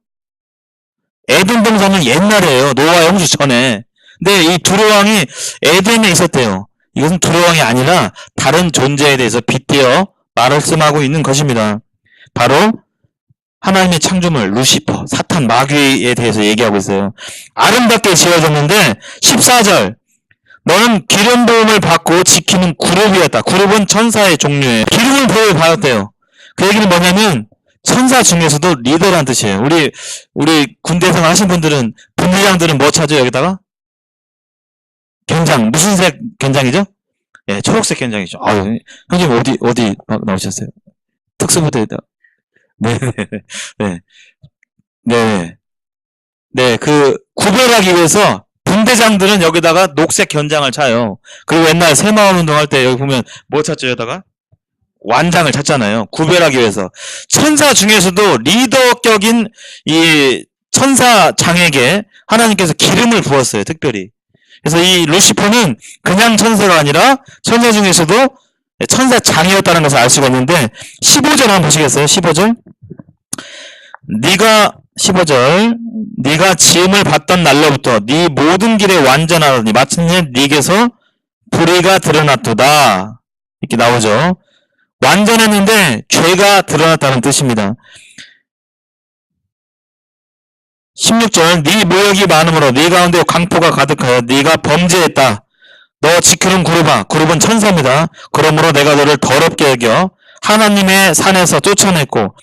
에덴 동산은 옛날이에요. 노아 홍수 전에. 근데 이 두로 왕이 에덴에 있었대요. 이것은 두로 왕이 아니라 다른 존재에 대해서 빗대어 말씀하고 있는 것입니다. 바로 하나님의 창조물 루시퍼, 사탄, 마귀에 대해서 얘기하고 있어요. 아름답게 지어졌는데 14절 너는 기름 부음을 받고 지키는 그룹이었다. 그룹은 천사의 종류예요. 기름을 부음을 받았대요. 그 얘기는 뭐냐면 천사 중에서도 리더란 뜻이에요. 우리 군대 생활 하신 분들은 분대장들은 뭐 찾아요 여기다가? 견장. 무슨 색 견장이죠? 예, 초록색 견장이죠. 형님 어디 나오셨어요? 특수부대에다. 네, 네, 네, 네. 그 구별하기 위해서 분대장들은 여기다가 녹색 견장을 차요. 그리고 옛날 새마을 운동할 때 여기 보면 뭐 찾죠 여기다가? 완장을 찾잖아요. 구별하기 위해서. 천사 중에서도 리더격인 이 천사장에게 하나님께서 기름을 부었어요. 특별히. 그래서 이 루시퍼는 그냥 천사가 아니라 천사 중에서도 천사장이었다는 것을 알 수가 있는데 15절 한번 보시겠어요? 15절. 15절 네가 지음을 받던 날로부터 네 모든 길에 완전하더니 마침내 네게서 불의가 드러났도다. 이렇게 나오죠. 완전했는데 죄가 드러났다는 뜻입니다. 16절 네 모욕이 많으므로 네 가운데 강포가 가득하여 네가 범죄했다. 너 지키는 그룹은 천사입니다. 그러므로 내가 너를 더럽게 여겨 하나님의 산에서 쫓아냈고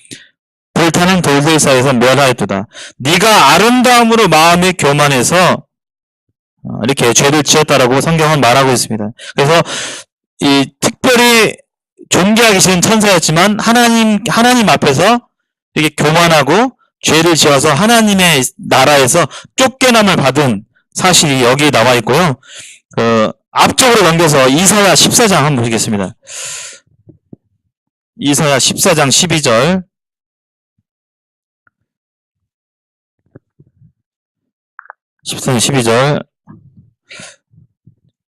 불타는 돌들 사이에서 멸하였도다. 네가 아름다움으로 마음이 교만해서 이렇게 죄를 지었다라고 성경은 말하고 있습니다. 그래서 이 특별히 존귀하기 싫은 천사였지만 하나님 앞에서 이렇게 교만하고 죄를 지어서 하나님의 나라에서 쫓겨남을 받은 사실이 여기에 나와 있고요. 앞쪽으로 넘겨서 이사야 14장 한번 보시겠습니다. 이사야 14장 12절.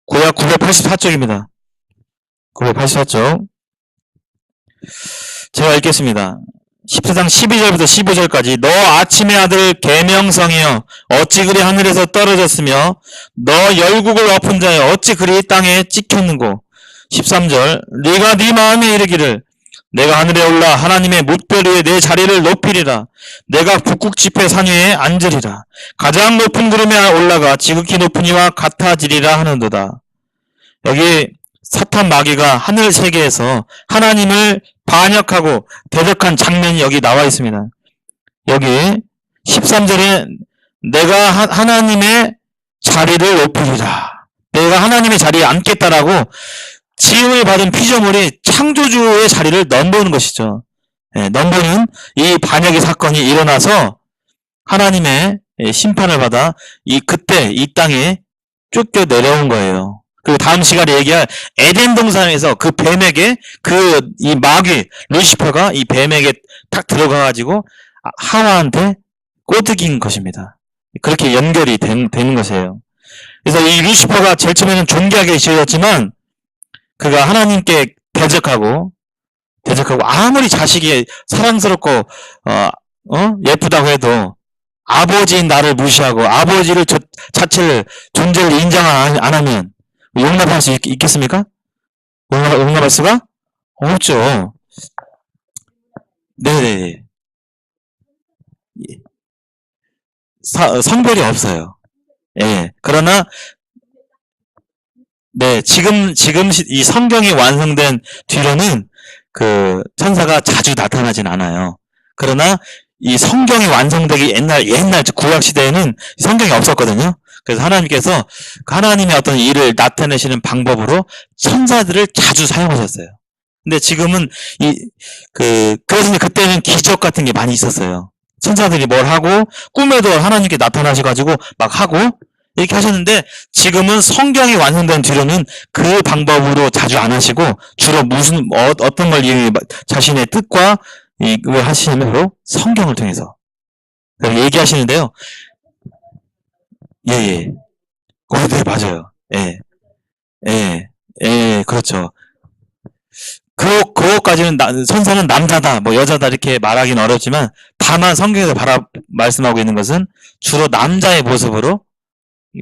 구약 984쪽입니다. 984쪽. 제가 읽겠습니다. 14장 12절부터 15절까지 너 아침의 아들 계명성이여 어찌 그리 하늘에서 떨어졌으며 너 열국을 엎은 자여 어찌 그리 땅에 찍혔는고. 13절 네가 네 마음에 이르기를 내가 하늘에 올라 하나님의 뭇별 위에 내 자리를 높이리라. 내가 북극 지폐 산 위에 앉으리라. 가장 높은 구름에 올라가 지극히 높은 이와 같아지리라 하는도다. 여기 사탄 마귀가 하늘 세계에서 하나님을 반역하고 대적한 장면이 여기 나와 있습니다. 여기 13절에 내가 하나님의 자리를 높이리라. 내가 하나님의 자리에 앉겠다라고 지음을 받은 피조물이 창조주의 자리를 넘보는 것이죠. 넘보는 이 반역의 사건이 일어나서 하나님의 심판을 받아 그때 이 땅에 쫓겨 내려온 거예요. 그리고 다음 시간에 얘기할 에덴 동산에서 그 뱀에게 이 마귀 루시퍼가 이 뱀에게 탁 들어가가지고 하와한테 꼬드긴 것입니다. 그렇게 연결이 되는 것이에요. 그래서 이 루시퍼가 제일 처음에는 존귀하게 지어졌지만 그가 하나님께 대적하고 아무리 자식이 사랑스럽고 예쁘다고 해도 아버지인 나를 무시하고 아버지를 자체를 존재를 인정 안 하면 용납할 수 있겠습니까? 용납할 수가 없죠. 네네. 성별이 없어요. 예. 그러나 네, 지금 이 성경이 완성된 뒤로는 그 천사가 자주 나타나진 않아요. 그러나 이 성경이 완성되기 옛날 구약 시대에는 성경이 없었거든요. 그래서 하나님께서 하나님의 어떤 일을 나타내시는 방법으로 천사들을 자주 사용하셨어요. 근데 지금은 그래서 그때는 기적 같은 게 많이 있었어요. 천사들이 뭘 하고 꿈에도 하나님께 나타나셔가지고 막 하고 이렇게 하셨는데 지금은 성경이 완성된 뒤로는 그 방법으로 자주 안 하시고 주로 어떤 걸 자신의 뜻과 이걸 하시냐면 바로 성경을 통해서 얘기하시는데요. 예. 네, 맞아요. 예, 그렇죠. 그거까지는 천사는 남자다, 뭐 여자다 이렇게 말하기는 어렵지만 다만 성경에서 말씀하고 있는 것은 주로 남자의 모습으로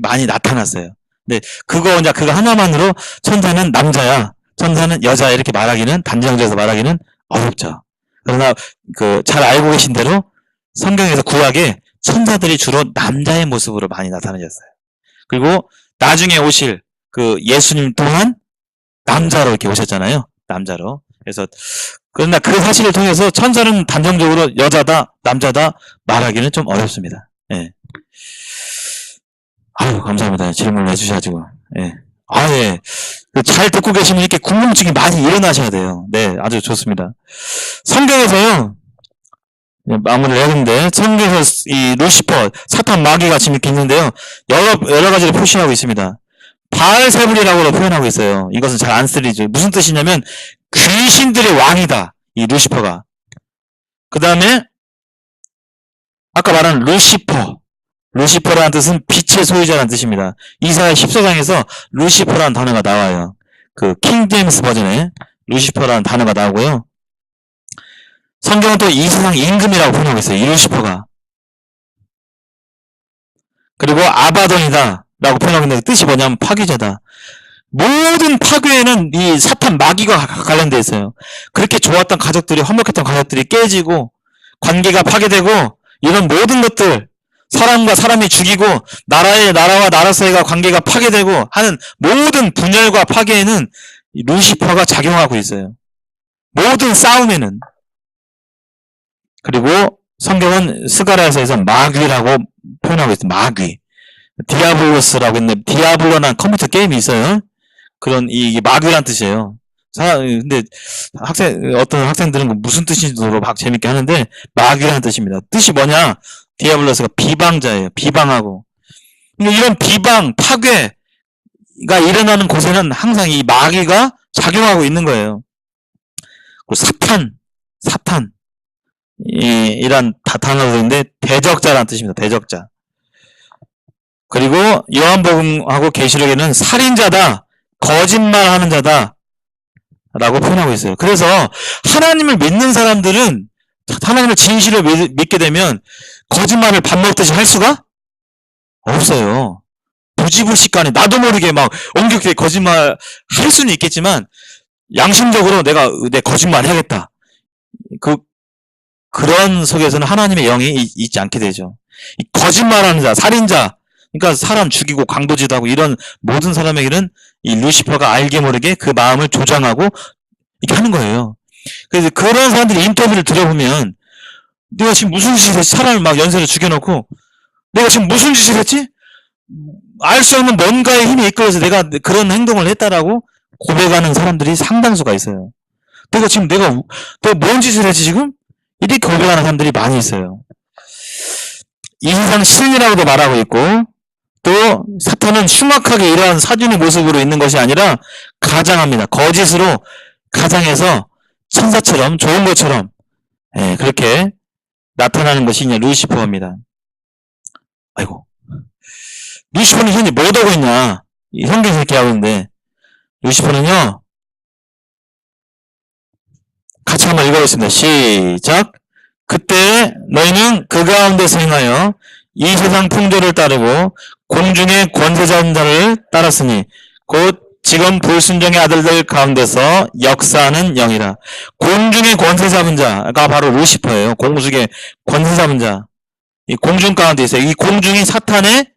많이 나타났어요. 근데 그거 하나만으로 천사는 남자야, 천사는 여자야 이렇게 단정지어서 말하기는 어렵죠. 그러나 잘 알고 계신 대로 성경에서 구약에 천사들이 주로 남자의 모습으로 많이 나타나셨어요. 그리고 나중에 오실 예수님 또한 남자로 이렇게 오셨잖아요. 남자로. 그러나 그 사실을 통해서 천사는 단정적으로 여자다, 남자다 말하기는 좀 어렵습니다. 예. 아유, 감사합니다. 질문을 해주셔가지고. 예. 예. 잘 듣고 계시면 이렇게 궁금증이 많이 일어나셔야 돼요. 네, 아주 좋습니다. 성경에서요, 마무리를 했는데, 성경에서 이 루시퍼, 사탄 마귀가 지금 이렇게 있는데요, 여러 가지를 표시하고 있습니다. 바알세불이라고 표현하고 있어요. 이것은 잘 안 쓰리죠. 무슨 뜻이냐면, 귀신들의 왕이다. 이 루시퍼가. 그 다음에, 아까 말한 루시퍼라는 뜻은 빛의 소유자라는 뜻입니다. 이사야 14장에서 루시퍼라는 단어가 나와요. 킹제임스 버전에 루시퍼라는 단어가 나오고요. 성경은 또 이 세상 임금이라고 표현하고 있어요. 이 루시퍼가. 그리고 아바돈이다 라고 표현하고 있는데 뜻이 뭐냐면 파괴자다. 모든 파괴에는 이 사탄 마귀가 관련되어 있어요. 그렇게 좋았던 가족들이, 화목했던 가족들이 깨지고 관계가 파괴되고 이런 모든 것들, 사람과 사람이 죽이고 나라와 나라 사이가 관계가 파괴되고 하는 모든 분열과 파괴에는 루시퍼가 작용하고 있어요. 모든 싸움에는. 그리고 성경은 스가랴서에서 마귀라고 표현하고 있어요. 마귀. 디아블로스라고 했는데 디아블로라는 컴퓨터 게임이 있어요. 그런 이 마귀란 뜻이에요. 근데 어떤 학생들은 무슨 뜻인지도 막 재밌게 하는데 마귀라는 뜻입니다. 뜻이 뭐냐? 디아블로스가 비방자예요. 비방하고. 이런 비방, 파괴가 일어나는 곳에는 항상 이 마귀가 작용하고 있는 거예요. 그리고 사탄. 이란 단어가 있는데 대적자라는 뜻입니다. 대적자. 그리고 요한복음하고 계시록에는 살인자다, 거짓말하는 자다 라고 표현하고 있어요. 그래서 하나님을 믿는 사람들은 하나님을 진실을 믿게 되면 거짓말을 밥 먹듯이 할 수가 없어요. 부지불식간에 나도 모르게 막 엉격하게 거짓말 할 수는 있겠지만 양심적으로 내 거짓말 해야겠다. 그런 속에서는 하나님의 영이 있지 않게 되죠. 거짓말하는 자, 살인자, 그러니까 사람 죽이고 강도짓하고 이런 모든 사람에게는 이 루시퍼가 알게 모르게 그 마음을 조장하고 이렇게 하는 거예요. 그래서 그런 사람들이 인터뷰를 들어보면 내가 지금 무슨 짓을 했지? 사람을 막 연쇄로 죽여놓고 내가 지금 무슨 짓을 했지? 알 수 없는 뭔가의 힘이 이끌어서 내가 그런 행동을 했다라고 고백하는 사람들이 상당수가 있어요. 내가 뭔 짓을 했지 지금? 이렇게 고백하는 사람들이 많이 있어요. 이 세상 신이라고도 말하고 있고 또 사탄은 흉악하게 이러한 사준의 모습으로 있는 것이 아니라 가장합니다. 거짓으로 가장해서 천사처럼 좋은 것처럼 그렇게 나타나는 것이 이제 루시퍼입니다. 아이고, 루시퍼는 현재 뭐 하고 있냐? 이 성경에서 이렇게 하고 있는데 루시퍼는요, 같이 한번 읽어보겠습니다. 시작. 그때 너희는 그 가운데서 행하여 이 세상 풍조를 따르고 공중의 권세 잡은 자를 따랐으니 곧 지금 불순종의 아들들 가운데서 역사하는 영이라. 공중의 권세 잡은 자가 바로 루시퍼예요. 공중의 권세 잡은 자. 이 공중 가운데 있어요. 이 공중이 사탄의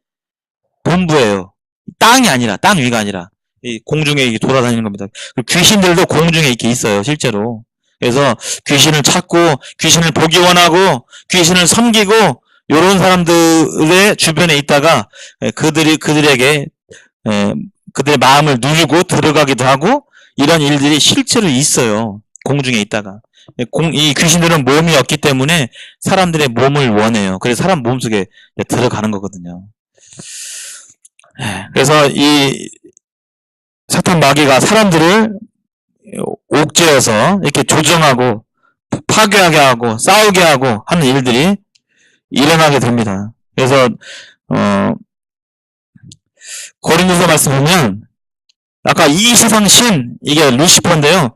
본부예요. 땅이 아니라, 땅 위가 아니라 이 공중에 돌아다니는 겁니다. 귀신들도 공중에 이렇게 있어요, 실제로. 그래서 귀신을 찾고 귀신을 보기 원하고 귀신을 섬기고 이런 사람들의 주변에 있다가 그들에게 그들의 마음을 누르고 들어가기도 하고 이런 일들이 실제로 있어요. 공중에 있다가. 이 귀신들은 몸이 없기 때문에 사람들의 몸을 원해요. 그래서 사람 몸속에 들어가는 거거든요. 그래서 이 사탄 마귀가 사람들을 옥죄어서 이렇게 조정하고 파괴하게 하고 싸우게 하고 하는 일들이 일어나게 됩니다. 그래서 고린도서 말씀 보면 아까 이 세상 신 이게 루시퍼인데요.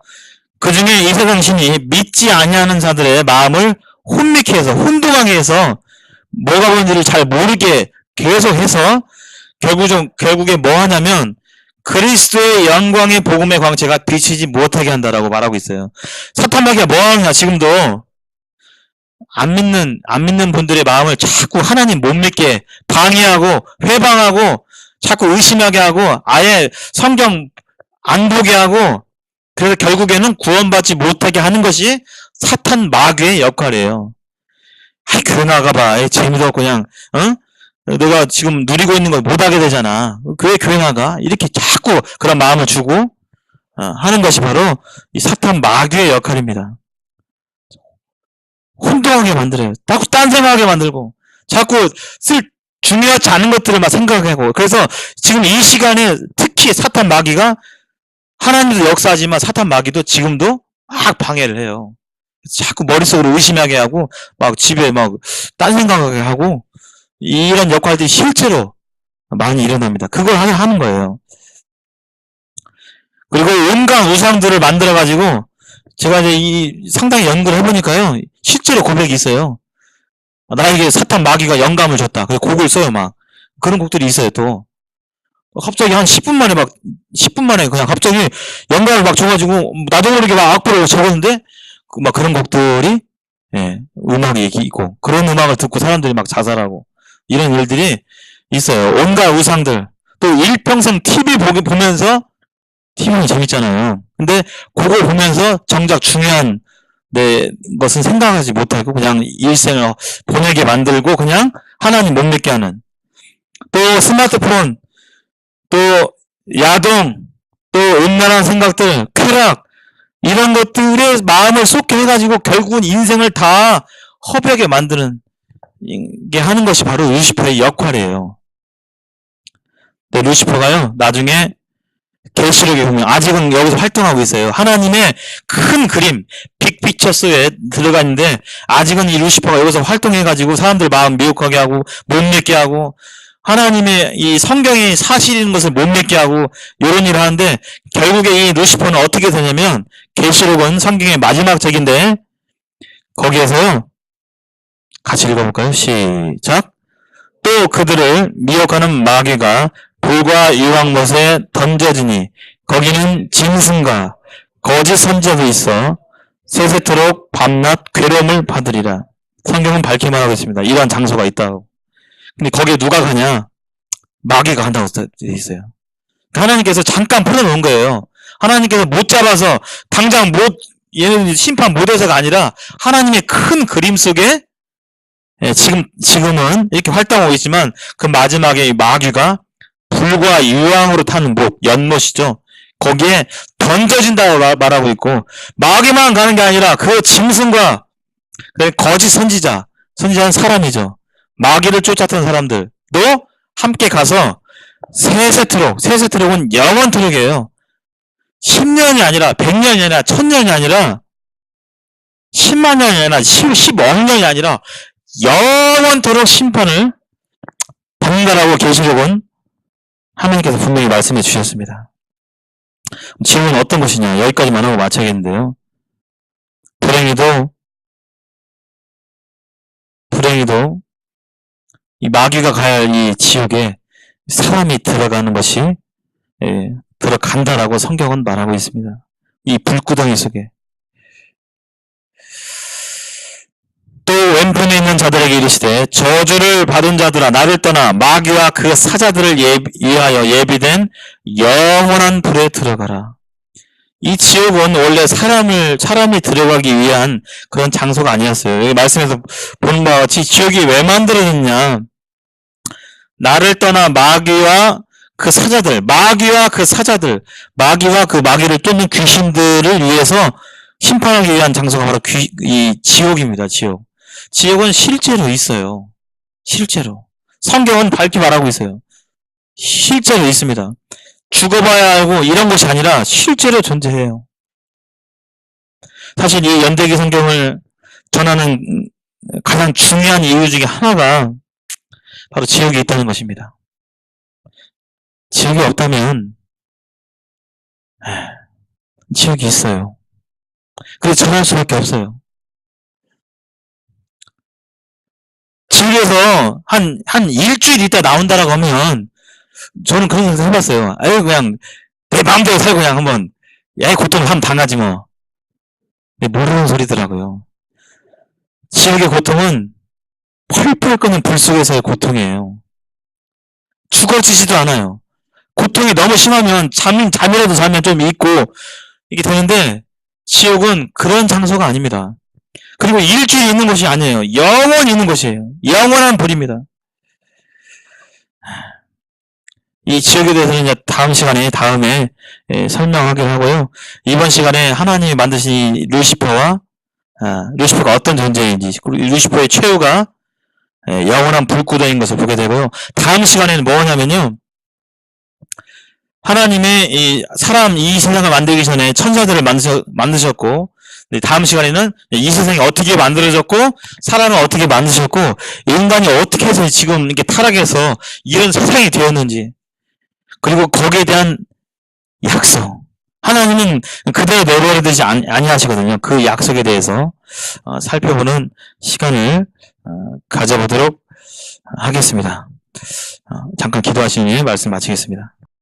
그 중에 이 세상 신이 믿지 아니하는 자들의 마음을 혼미케 해서 혼동하게 해서 뭐가 뭔지를 잘 모르게 계속해서 결국에 뭐 하냐면 그리스도의 영광의 복음의 광채가 비치지 못하게 한다라고 말하고 있어요. 사탄 마귀가 뭐 하느냐 지금도 안 믿는 분들의 마음을 자꾸 하나님 못 믿게 방해하고 회방하고 자꾸 의심하게 하고 아예 성경 안 보게 하고 그래서 결국에는 구원받지 못하게 하는 것이 사탄 마귀의 역할이에요. 아이 교회 나가봐. 재미도 없고 그냥 너가 지금 누리고 있는 걸 못하게 되잖아. 왜 교회 나가? 이렇게 자꾸 그런 마음을 주고 하는 것이 바로 이 사탄 마귀의 역할입니다. 혼동하게 만들어요. 자꾸 딴 생각하게 만들고 자꾸 중요하지 않은 것들을 막 생각하고 그래서 지금 이 시간에 특히 사탄 마귀가 하나님도 역사하지만 사탄 마귀도 지금도 막 방해를 해요. 자꾸 머릿속으로 의심하게 하고 막 집에 막 딴 생각하게 하고 이런 역할들이 실제로 많이 일어납니다. 그걸 하는 거예요. 그리고 온갖 우상들을 만들어가지고 제가 이제 상당히 연구를 해보니까요. 실제로 고백이 있어요. 나에게 사탄 마귀가 영감을 줬다. 그래서 곡을 써요, 막. 그런 곡들이 있어요, 또. 갑자기 한 10분 만에 그냥 갑자기 영감을 막 줘가지고, 나도 모르게 막 악보를 적었는데, 막 그런 곡들이, 음악이 있고, 그런 음악을 듣고 사람들이 막 자살하고, 이런 일들이 있어요. 온갖 우상들. 또 일평생 TV 보면서, TV는 재밌잖아요. 근데 그걸 보면서 정작 중요한 것은 생각하지 못하고 그냥 일생을 보내게 만들고 그냥 하나님 못 믿게 하는 또 스마트폰 또 야동 또 음란한 생각들 쾌락 이런 것들에 마음을 쏟게 해가지고 결국은 인생을 다 허비하게 만드는 게 하는 것이 바로 루시퍼의 역할이에요. 근데 루시퍼가요 나중에 계시록에 보면 아직은 여기서 활동하고 있어요. 하나님의 큰 그림, 빅피처스에 들어가 있는데 아직은 이 루시퍼가 여기서 활동해가지고 사람들 마음 미혹하게 하고 못 믿게 하고 하나님의 이 성경이 사실인 것을 못 믿게 하고 이런 일을 하는데 결국에 이 루시퍼는 어떻게 되냐면 계시록은 성경의 마지막 책인데 거기에서 같이 읽어볼까요? 시작. 또 그들을 미혹하는 마귀가 불과 유황못에 던져지니 거기는 짐승과 거짓 선지자도 있어 세세토록 밤낮 괴로움을 받으리라. 성경은 밝게 말하고 있습니다. 이러한 장소가 있다고. 근데 거기에 누가 가냐? 마귀가 간다고 되어 있어요. 하나님께서 잠깐 풀어놓은 거예요. 하나님께서 못 잡아서 당장 얘는 심판 못해서가 아니라 하나님의 큰 그림 속에 지금은 이렇게 활동하고 있지만 그 마지막에 마귀가 불과 유황으로 타는 연못이죠. 거기에 던져진다고 말하고 있고, 마귀만 가는 게 아니라 그 짐승과 거짓 선지자는 사람이죠. 마귀를 쫓았던 사람들도 함께 가서 세세토록은 영원토록이에요. 10년이 아니라 100년이 아니라 1000년이 아니라 10만 년이 아니라 10억 년이 아니라 영원토록 심판을 받는다라고 계시록은 하나님께서 분명히 말씀해 주셨습니다. 지옥은 어떤 것이냐, 여기까지만 하고 마쳐야겠는데요. 불행히도 이 마귀가 가야 할 이 지옥에 사람이 들어가는 것이 들어간다라고 성경은 말하고 있습니다. 이 불구덩이 속에. 또 왼편에 있는 자들에게 이르시되 저주를 받은 자들아 나를 떠나 마귀와 그 사자들을 위하여 예비된 영원한 불에 들어가라. 이 지옥은 원래 사람이 들어가기 위한 그런 장소가 아니었어요. 여기 말씀에서 보는 바와 같이 지옥이 왜 만들어졌냐? 나를 떠나 마귀와 그 마귀를 쫓는 귀신들을 위해서 심판하기 위한 장소가 바로 이 지옥입니다. 지옥은 실제로 있어요. 실제로. 성경은 밝히 말하고 있어요. 실제로 있습니다. 죽어봐야 알고 이런 것이 아니라 실제로 존재해요. 사실 이 연대기 성경을 전하는 가장 중요한 이유 중에 하나가 바로 지옥이 있다는 것입니다. 지옥이 없다면 지옥이 있어요. 그래서 전할 수밖에 없어요. 지옥에서 한 일주일 있다 나온다라고 하면 저는 그런 생각 해봤어요. 아유 그냥 내 마음대로 살고 그냥 한번 고통을 한번 당하지 뭐. 모르는 소리더라고요. 지옥의 고통은 펄펄 끓는 불 속에서의 고통이에요. 죽어지지도 않아요. 고통이 너무 심하면 잠이라도 자면 좀 있고 이게 되는데 지옥은 그런 장소가 아닙니다. 그리고 일주일 있는 것이 아니에요. 영원히 있는 것이에요. 영원한 불입니다. 이 지옥에 대해서는 이제 다음에 설명하기로 하고요. 이번 시간에 하나님이 만드신 루시퍼가 어떤 존재인지, 그리고 루시퍼의 최후가 영원한 불구덩이인 것을 보게 되고요. 다음 시간에는 뭐냐면요. 하나님의 이 세상을 만들기 전에 천사들을 만드셨고, 다음 시간에는 이 세상이 어떻게 만들어졌고, 사람을 어떻게 만드셨고, 인간이 어떻게 해서 지금 이렇게 타락해서 이런 세상이 되었는지, 그리고 거기에 대한 약속. 하나님은 그대로 내버려두지 아니하시거든요. 그 약속에 대해서 살펴보는 시간을 가져보도록 하겠습니다. 잠깐 기도하시니 말씀 마치겠습니다.